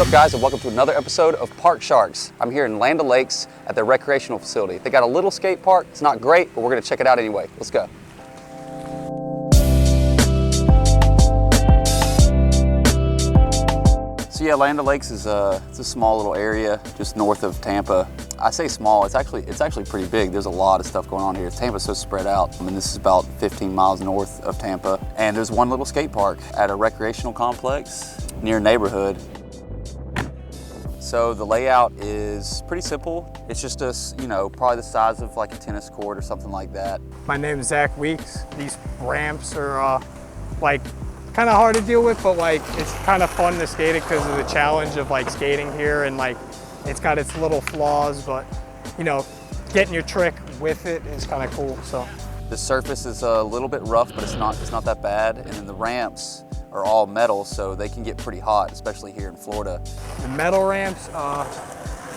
What's up guys, and welcome to another episode of Park Sharks. I'm here in Land O'Lakes at their recreational facility. They got a little skate park. It's not great, but we're gonna check it out anyway. Let's go. So yeah, Land O'Lakes is it's a small little area just north of Tampa. I say small, it's actually pretty big. There's a lot of stuff going on here. Tampa's so spread out. I mean, this is about 15 miles north of Tampa. And there's one little skate park at a recreational complex near a neighborhood. So the layout is pretty simple. It's just probably the size of like a tennis court or something like that. My name is Zach Weeks. These ramps are kind of hard to deal with, but it's kind of fun to skate it because of the challenge of skating here, and it's got its little flaws, but getting your trick with it is kind of cool. So the surface is a little bit rough, but it's not that bad. And then the ramps are all metal, so they can get pretty hot, especially here in Florida. The metal ramps,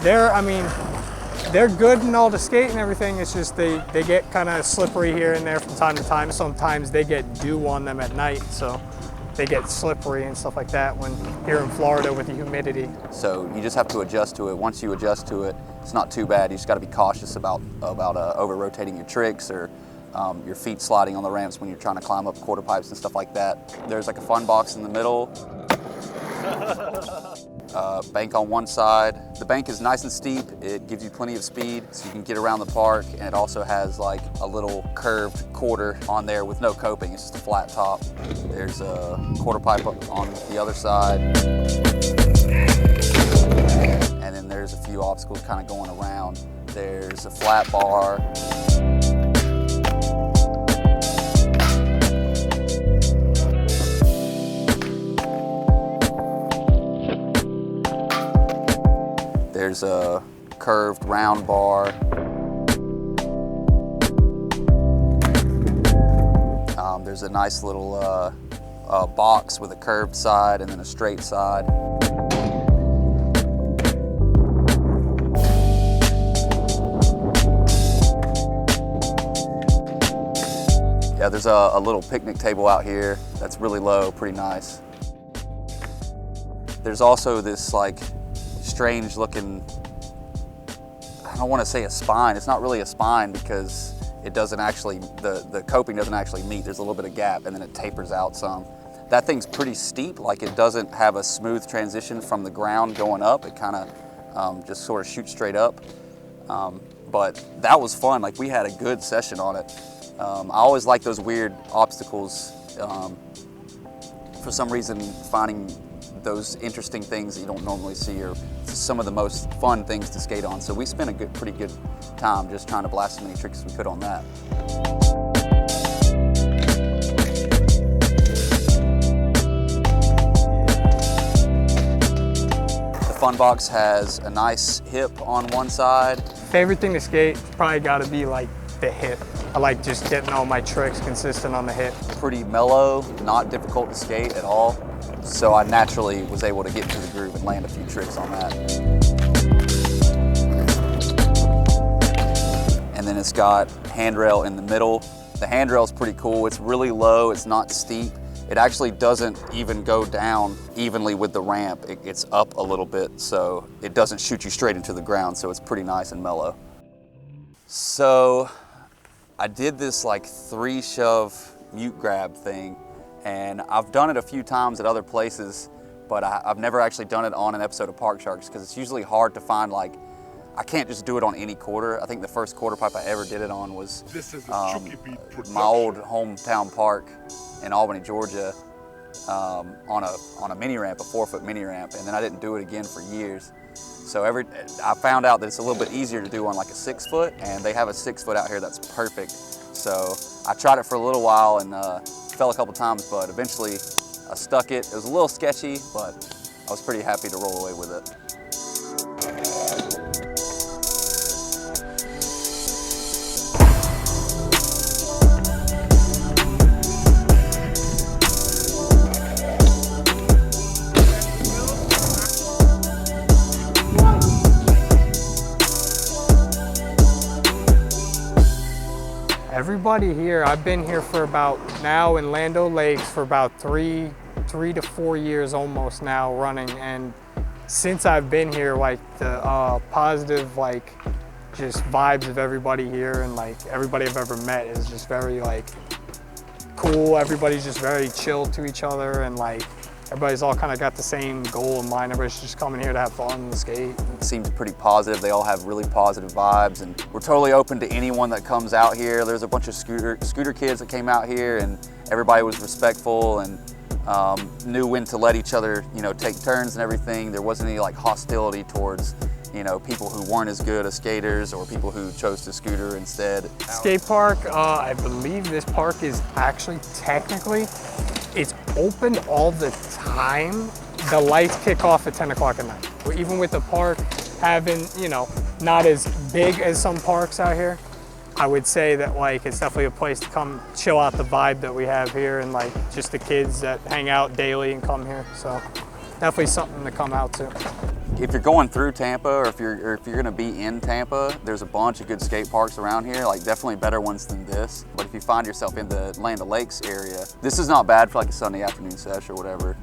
they're good and all to skate and everything. It's just they get kind of slippery here and there from time to time. Sometimes they get dew on them at night, so they get slippery and stuff like that when here in Florida with the humidity. So you just have to adjust to it. Once you adjust to it, it's not too bad. You just got to be cautious about over-rotating your tricks or your feet sliding on the ramps when you're trying to climb up quarter pipes and stuff like that. There's like a fun box in the middle. Bank on one side. The bank is nice and steep. It gives you plenty of speed so you can get around the park, and it also has like a little curved quarter on there with no coping. It's just a flat top. There's a quarter pipe on the other side. And then there's a few obstacles kind of going around. There's a flat bar. There's a curved round bar. There's a nice little box with a curved side and then a straight side. Yeah, there's a little picnic table out here that's really low, pretty nice. There's also this strange looking, I don't want to say a spine. It's not really a spine because it doesn't actually, the coping doesn't actually meet. There's a little bit of gap and then it tapers out some. That thing's pretty steep, it doesn't have a smooth transition from the ground going up. It kind of just sort of shoots straight up. But that was fun. We had a good session on it. I always like those weird obstacles. For some reason, finding those interesting things that you don't normally see are some of the most fun things to skate on. So we spent a pretty good time just trying to blast as many tricks as we could on that. The fun box has a nice hip on one side. Favorite thing to skate probably got to be the hip. I like just getting all my tricks consistent on the hip. Pretty mellow, not difficult to skate at all. So I naturally was able to get into the groove and land a few tricks on that. And then it's got handrail in the middle. The handrail is pretty cool. It's really low, it's not steep. It actually doesn't even go down evenly with the ramp. It's up a little bit, so it doesn't shoot you straight into the ground, so it's pretty nice and mellow. So I did this 3-shove mute grab thing, and I've done it a few times at other places, but I've never actually done it on an episode of Park Sharks because it's usually hard to find. I can't just do it on any quarter. I think the first quarter pipe I ever did it on was my old hometown park in Albany, Georgia, on a mini ramp, a 4-foot mini ramp, and then I didn't do it again for years. So I found out that it's a little bit easier to do on a 6-foot, and they have a 6-foot out here that's perfect. So I tried it for a little while and fell a couple times, but eventually I stuck it. It was a little sketchy, but I was pretty happy to roll away with it. Everybody here, I've been here for about, now in Land O'Lakes for about three to 4 years almost now running, and since I've been here, like the positive, like just vibes of everybody here and like everybody I've ever met is just very like cool. Everybody's just very chill to each other, and like everybody's all kind of got the same goal in mind. Everybody's just coming here to have fun and skate. It seems pretty positive. They all have really positive vibes, and we're totally open to anyone that comes out here. There's a bunch of scooter kids that came out here, and everybody was respectful and knew when to let each other, you know, take turns and everything. There wasn't any like hostility towards, you know, people who weren't as good as skaters or people who chose to scooter instead. Skate park, I believe this park is actually technically, it's open all the time. The lights kick off at 10 o'clock at night. Even with the park having, you know, not as big as some parks out here, I would say that like it's definitely a place to come chill out the vibe that we have here, and like just the kids that hang out daily and come here. So definitely something to come out to. If you're going through Tampa, or if you're gonna be in Tampa, there's a bunch of good skate parks around here, like definitely better ones than this. But if you find yourself in the Land O'Lakes area, this is not bad for like a Sunday afternoon sesh or whatever.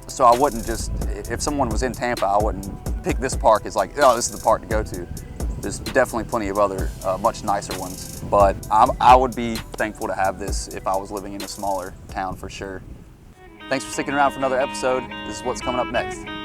So I wouldn't just, if someone was in Tampa, I wouldn't pick this park as like, oh, this is the park to go to. There's definitely plenty of other much nicer ones, but I would be thankful to have this if I was living in a smaller town for sure. Thanks for sticking around for another episode. This is what's coming up next.